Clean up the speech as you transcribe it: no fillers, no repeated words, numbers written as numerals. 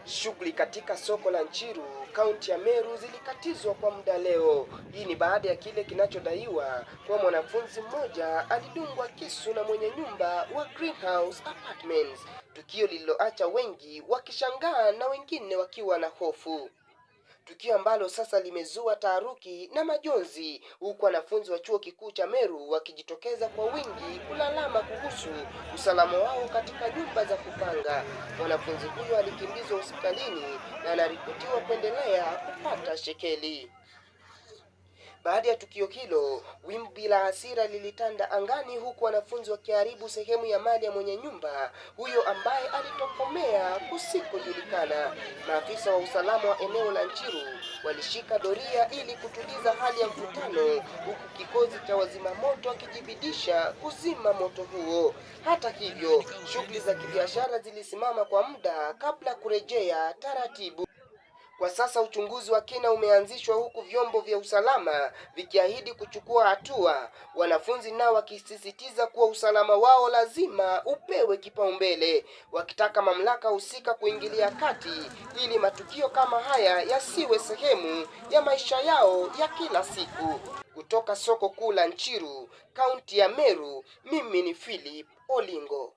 Shughuli katika soko la Nchiru, kaunti ya Meru zilikatizwa kwa muda leo. Hii ni baada ya kile kinachodaiwa kwa mwanafunzi mmoja alidungwa kisu na mwenye nyumba wa Greenhouse Apartments, tukio lililoacha wengi wakishangaa na wengine wakiwa na hofu. Tukio ambalo sasa limezua taharuki na majonzi, huku wanafunzi wa chuo kikuu cha Meru wakijitokeza kwa wingi kulalama kuhusu usalama wao katika nyumba za kupanga. Mwanafunzi huyo alikimbizwa hospitalini na anaripotiwa kuendelea kupata shekeli. Baada ya tukio hilo, wimbi la hasira lilitanda angani, huku wanafunzi wakiharibu sehemu ya mali ya mwenye nyumba huyo ambaye alitokomea kusikojulikana. Maafisa wa usalama wa eneo la Nchiru walishika doria ili kutuliza hali ya mvutano, huku kikosi cha wazima moto wakijibidisha kuzima moto huo. Hata hivyo, shughuli za kibiashara zilisimama kwa muda kabla kurejea taratibu. Kwa sasa uchunguzi wa kina umeanzishwa, huku vyombo vya usalama vikiahidi kuchukua hatua, wanafunzi nao wakisisitiza kuwa usalama wao lazima upewe kipaumbele, wakitaka mamlaka husika kuingilia kati ili matukio kama haya yasiwe sehemu ya maisha yao ya kila siku. Kutoka soko kuu la Nchiru, kaunti ya Meru, mimi ni Philip Olingo.